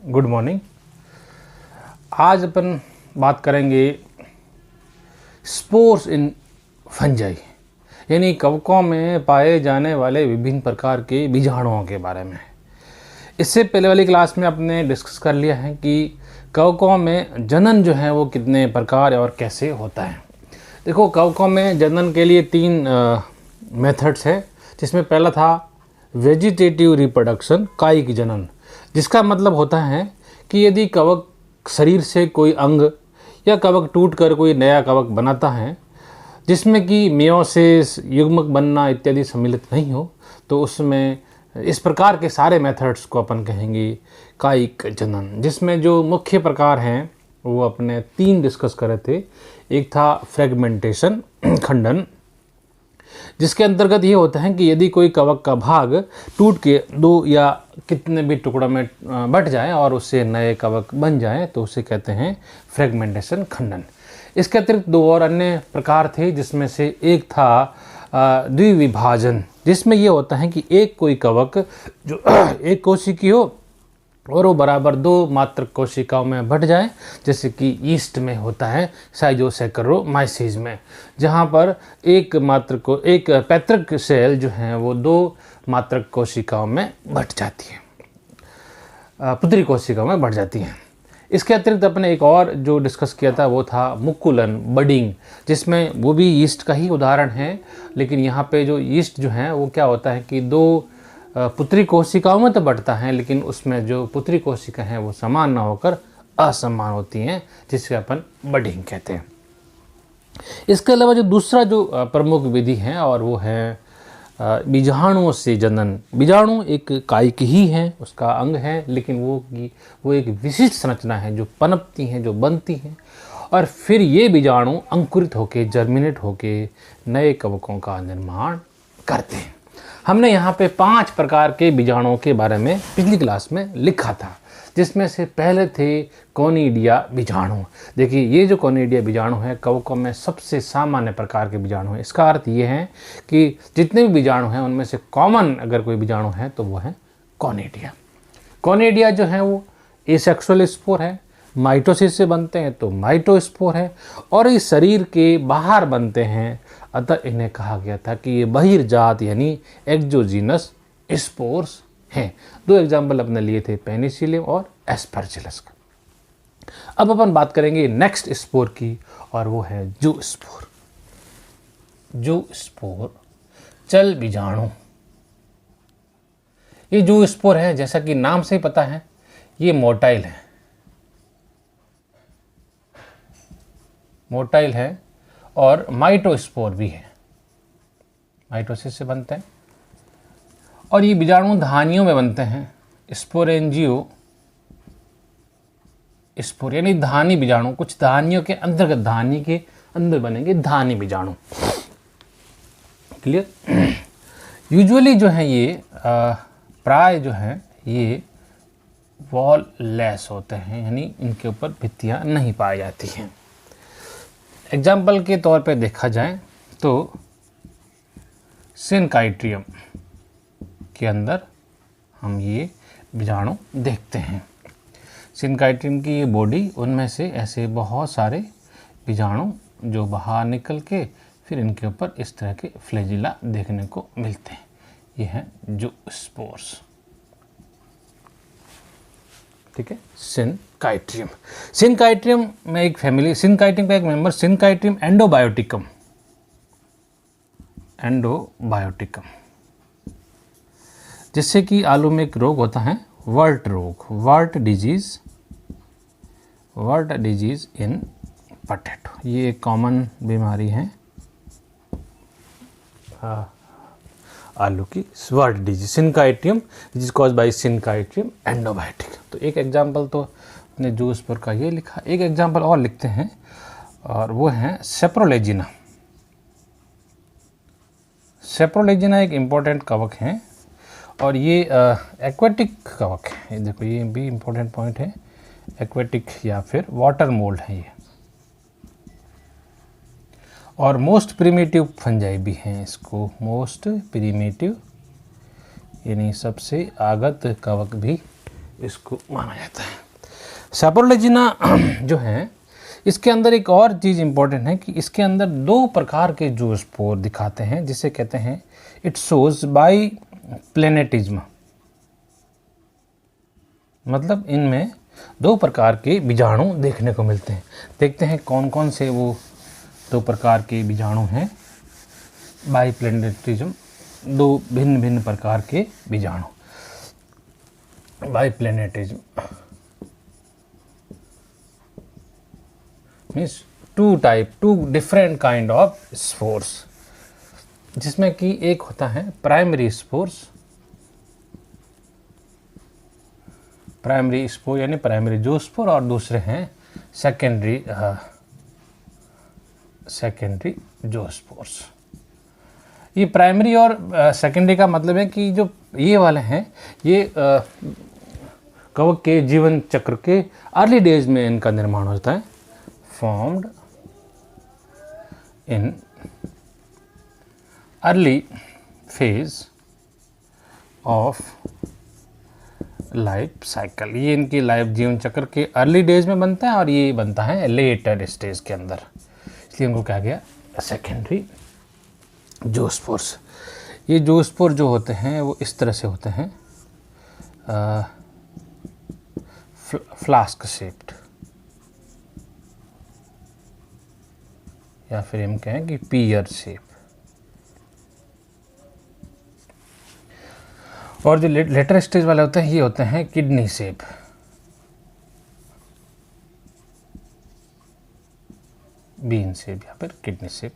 Good morning. आज अपन बात करेंगे स्पोर्स इन फंजाई, यानी कवकों में पाए जाने वाले विभिन्न प्रकार के बीजाणुओं के बारे में। इससे पहले वाली क्लास में आपने डिस्कस कर लिया है कि कवकों में जनन जो है वो कितने प्रकार और कैसे होता है। देखो, कवकों में जनन के लिए 3 मेथड्स है, जिसमें पहला था वेजिटेटिव रिप्रोडक्शन, कायिक जनन, जिसका मतलब होता है कि यदि कवक शरीर से कोई अंग या कवक टूटकर कोई नया कवक बनाता है जिसमें कि मियोसिस, युग्मक बनना इत्यादि सम्मिलित नहीं हो, तो उसमें इस प्रकार के सारे मेथड्स को अपन कहेंगे कायिक जनन। जिसमें जो मुख्य प्रकार हैं वो अपने 3 डिस्कस करे थे। एक था फ्रेगमेंटेशन, खंडन, जिसके अंतर्गत ये होता है कि यदि कोई कवक का भाग टूट के 2 या कितने भी टुकड़ों में बट जाए और उससे नए कवक बन जाए तो उसे कहते हैं फ्रेगमेंटेशन, खंडन। इसके अतिरिक्त 2 और अन्य प्रकार थे, जिसमें से एक था द्विविभाजन, जिसमें ये होता है कि एक कोई कवक जो एक कोशिकी हो और वो बराबर 2 मात्रक कोशिकाओं में बट जाए, जैसे कि यीस्ट में होता है साइटोसैकरोमाइसीस में, जहाँ पर एक पैतृक सेल जो है वो 2 मात्रक कोशिकाओं में बट जाती है, पुत्री कोशिकाओं में बट जाती हैं। इसके अतिरिक्त अपने एक और जो डिस्कस किया था वो था मुकुलन, बडिंग, जिसमें वो भी यीस्ट का ही उदाहरण है, लेकिन यहाँ पे जो यीस्ट जो है वो क्या होता है कि 2 पुत्री कोशिकाओं में तो बढ़ता है, लेकिन उसमें जो पुत्री कोशिका हैं वो समान ना होकर असमान होती हैं, जिससे अपन बडिंग कहते हैं। इसके अलावा जो दूसरा जो प्रमुख विधि है और वो है बीजाणुओं से जनन। बीजाणु एक कायिक ही है, उसका अंग है, लेकिन वो एक विशिष्ट संरचना है जो पनपती हैं, जो बनती हैं, और फिर ये बीजाणु अंकुरित होकर, जर्मिनेट होकर नए कवकों का निर्माण करते हैं। हमने यहाँ पे 5 प्रकार के बीजाणुओं के बारे में पिछली क्लास में लिखा था, जिसमें से पहले थे कोनिडिया बीजाणु। देखिए, ये जो कोनिडिया बीजाणु है कवकों में सबसे सामान्य प्रकार के बीजाणु है। इसका अर्थ ये है कि जितने भी बीजाणु हैं उनमें से कॉमन अगर कोई बीजाणु है तो वो है कोनिडिया। कोनिडिया जो है वो एसेक्सुअल स्पोर है, माइटोसिस से बनते हैं तो माइटोस्पोर है, और इस शरीर के बाहर बनते हैं, अतः इन्हें कहा गया था कि ये बहिर्जात यानी एक्सोजीनस स्पोर्स हैं। 2 एग्जाम्पल अपने लिए थे, पेनिसिलियम और एस्परजिलस का। अब अपन बात करेंगे नेक्स्ट स्पोर की, और वो है जूस्पोर। जूस्पोर, चल बीजाणु। ये जूस्पोर है, जैसा कि नाम से ही पता है, ये मोटाइल है, मोटाइल है, और माइटोस्पोर भी है, माइटोसिस से बनते हैं, और ये बीजाणु धानियों में बनते हैं। स्पोरेंजियो स्पोर यानी धानी बीजाणु, कुछ धानियों के अंतर्गत, धानी के अंदर बनेंगे धानी बीजाणु। क्लियर? यूजुअली जो है ये प्राय जो है ये वॉल लेस होते हैं, यानी इनके ऊपर भित्तियाँ नहीं पाई जाती हैं। एग्जाम्पल के तौर पे देखा जाए तो सिनकाइट्रियम के अंदर हम ये बीजाणु देखते हैं। सिनकाइट्रियम की ये बॉडी, उनमें से ऐसे बहुत सारे बीजाणु जो बाहर निकल के फिर इनके ऊपर इस तरह के फ्लैजिला देखने को मिलते हैं। ये हैं जूस्पोर्स। ठीक है, सिनकाइट्रियम। सिनकाइट्रियम में एक फैमिली, सिनकाइट्रियम का एक मेंबर सिनकाइट्रियम एंडोबायोटिकम, एंडोबायोटिकम, जिससे कि आलू में एक रोग होता है वर्ट रोग, वर्ट डिजीज इन पोटैटो। ये एक कॉमन बीमारी है आलू की, wart disease, synchytrium, which is caused by synchytrium endobiotic. तो एक एग्जाम्पल तो अपने जूस्पोर का ये लिखा, एक एग्जाम्पल और लिखते हैं, और वो है सेप्रोलेजिना। सेप्रोलेजिना एक इम्पोर्टेंट कवक है, और ये एक्वेटिक कवक है। ये देखो, ये भी इम्पोर्टेंट पॉइंट है, एक्वेटिक या फिर वाटर मोल्ड है ये, और मोस्ट प्रिमिटिव फंजाई भी हैं इसको, मोस्ट प्रिमिटिव यानी सबसे आगत कवक भी इसको माना जाता है। सैपोरोलेजिना जो है, इसके अंदर एक और चीज़ इम्पोर्टेंट है कि इसके अंदर 2 प्रकार के जो स्पोर दिखाते हैं, जिसे कहते हैं इट शोज बाई प्लेनेटिज्म, मतलब इनमें 2 प्रकार के बीजाणु देखने को मिलते हैं। देखते हैं कौन कौन से वो 2 प्रकार के बीजाणु हैं। बाई प्लेनेटिज्म, 2 भिन्न भिन्न प्रकार के बीजाणु। Biplanetism means 2 different kind of spores, जिसमें कि एक होता है प्राइमरी स्पोर्स, प्राइमरी स्पोर यानी प्राइमरी जोस्पोर, और दूसरे हैं सेकेंडरी जोस्पोर्स। ये प्राइमरी और सेकेंडरी का मतलब है कि जो ये वाले हैं, ये कवक के जीवन चक्र के अर्ली डेज में इनका निर्माण होता है। Formed in early phase of life cycle, ये इनकी लाइफ जीवन चक्र के अर्ली डेज में बनता है और ये बनता है लेटर स्टेज के अंदर, इसलिए इनको कहा गया सेकेंडरी जोस्पोर्स। ये जोस्पोर जो होते हैं वो इस तरह से होते हैं, फ्लास्क शेप्ड, या फिर हम कहें कि पियर शेप। और जो लेटर स्टेज वाले होते हैं ये होते हैं किडनी शेप, बीन शेप या फिर किडनी शेप,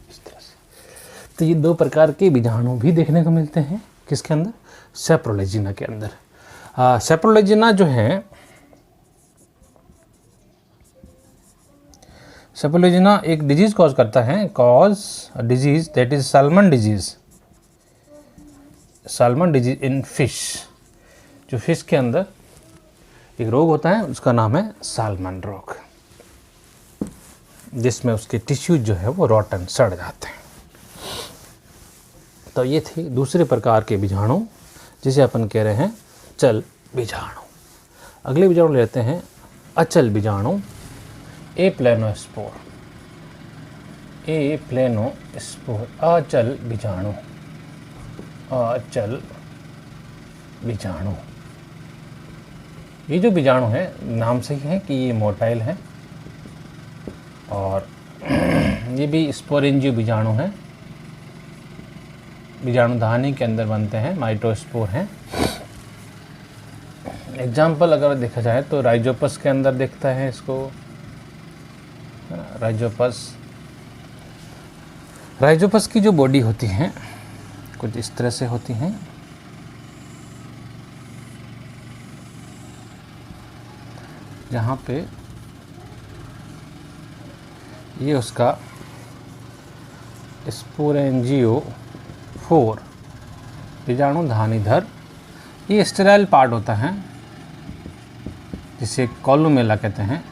इस तरह से। तो ये 2 प्रकार के बीजाणु भी देखने को मिलते हैं किसके अंदर, सैपोरोलेजिना के अंदर। सैपोरोलेजिना जो है, सैपोरोलेजिना एक डिजीज कॉज करता है, disease that is salmon disease in fish. जो फिश के अंदर एक रोग होता है उसका नाम है साल्मन रोग, जिसमें उसके टिश्यूज जो है वो रॉटन सड़ जाते हैं। तो ये थी दूसरे प्रकार के बीजाणु, जिसे अपन कह रहे हैं चल बीजाणु। अगले बीजाणु लेते हैं अचल बीजाणु, एप्लेनोस्पोर। अचल बीजाणु, अचल बीजाणु। ये जो बीजाणु है, नाम से ही है कि ये मोटाइल है, और ये भी स्पोरेंजियो बीजाणु है, बीजाणु धानी के अंदर बनते हैं, माइटोस्पोर हैं। एग्जाम्पल अगर देखा जाए तो राइजोपस के अंदर देखता है इसको, राइजोपस की जो बॉडी होती है कुछ इस तरह से होती हैं। जहाँ पे ये उसका स्पोरेंजियो 4 बीजाणु धानीधर, ये स्टेराइल पार्ट होता है जिसे कॉलुमेला कहते हैं,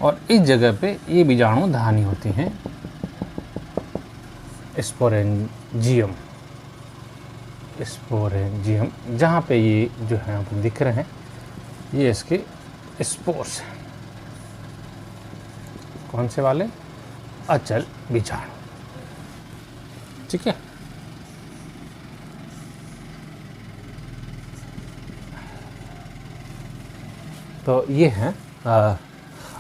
और इस जगह पे ये बीजाणु धानी होती हैं, स्पोरेंजियम, जहाँ पे ये जो है आपको दिख रहे हैं, ये इसके स्पोर्स हैं। कौन से वाले, अचल बीजाणु, ठीक है। तो ये हैं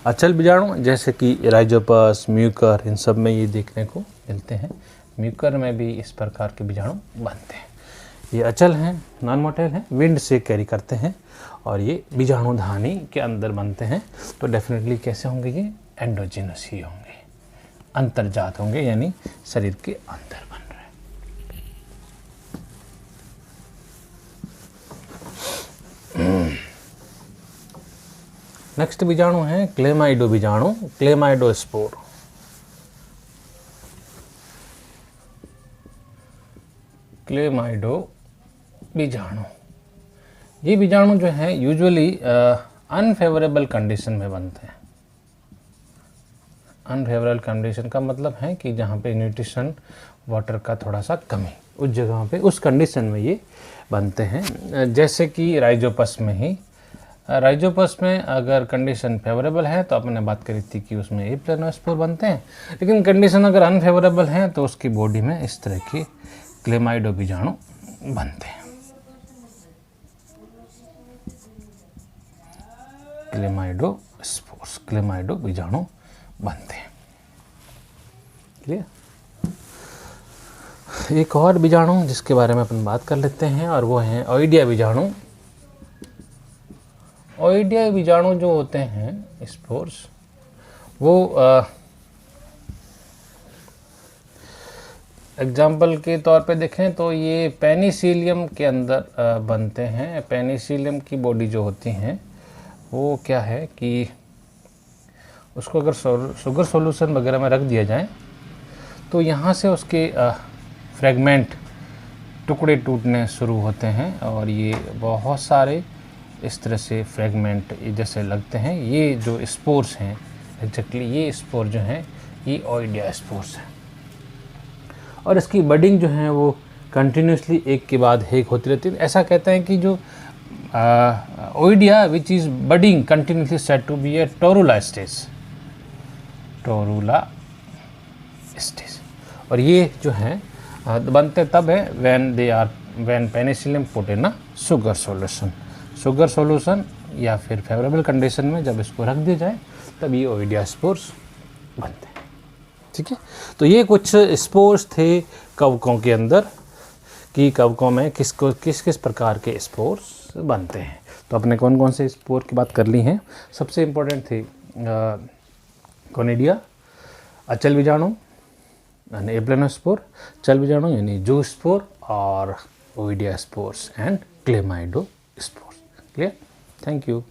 अचल बीजाणु, जैसे कि राइजोपस, म्यूकर, इन सब में ये देखने को मिलते हैं। म्यूकर में भी इस प्रकार के बीजाणु बनते हैं। ये अचल हैं, नॉन मोटाइल हैं, विंड से कैरी करते हैं, और ये बीजाणु धानी के अंदर बनते हैं। तो डेफिनेटली कैसे होंगे, ये एंडोजिनस ही होंगे, अंतर्जात होंगे, यानी शरीर के अंदर बन रहे हैं। नेक्स्ट बीजाणु है क्लेमाइडो बीजाणु, क्लेमाइडोस्पोर। क्लेमाइडो बीजाणु, ये बीजाणु जो है यूजुअली अनफेवरेबल कंडीशन में बनते हैं। अनफेवरेबल कंडीशन का मतलब है कि जहाँ पे न्यूट्रिशन वाटर का थोड़ा सा कमी, उस जगह पे उस कंडीशन में ये बनते हैं। जैसे कि राइजोपस में ही, राइजोपस में अगर कंडीशन फेवरेबल है तो आपने बात करी थी कि उसमें एप्लेनोस्पोर बनते हैं, लेकिन कंडीशन अगर अनफेवरेबल है तो उसकी बॉडी में इस तरह के क्लेमाइडो बीजाणु बनते हैं। क्लेमाइडो स्पोर्स, क्लेमाइडो बीजाणु बनते हैं। क्लियर? एक और बीजाणु जिसके बारे में अपन बात कर लेते हैं और वो हैं ओइडिया बीजाणु। ओइडिया बीजाणु जो होते हैं स्पोर्स, वो एग्जाम्पल के तौर पे देखें तो ये पेनिसिलियम के अंदर बनते हैं। पेनिसिलियम की बॉडी जो होती हैं वो क्या है कि उसको अगर शुगर सॉल्यूशन वगैरह में रख दिया जाए तो यहाँ से उसके फ्रेगमेंट, टुकड़े टूटने शुरू होते हैं और ये बहुत सारे इस तरह से फ्रेगमेंट जैसे लगते हैं। ये जो स्पोर्स हैं एग्जैक्टली ये स्पोर जो हैं ये ओइडिया स्पोर्स हैं और इसकी बडिंग जो है वो कंटिन्यूसली एक के बाद एक होती रहती है। ऐसा कहते हैं कि जो oidia which is budding continuously said to be a torula stage, torula stage. और ये जो हैं बनते तब है when penicillium put in a sugar solution, sugar solution या फिर फेवरेबल कंडीशन में जब इसको रख दिया जाए तब ये ओइडिया स्पोर्स बनते हैं। ठीक है, तो ये कुछ स्पोर्स थे कवकों के अंदर कि कवकों में किस किस प्रकार के स्पोर्स बनते हैं। तो अपने कौन कौन से स्पोर की बात कर ली हैं। सबसे इम्पोर्टेंट थे कोनिडिया, अचल बीजाणु यानी एप्लेनोस्पोर, चल बीजाणु यानी जूस्पोर और oidia spores and chlamydospores. Clear? Thank you.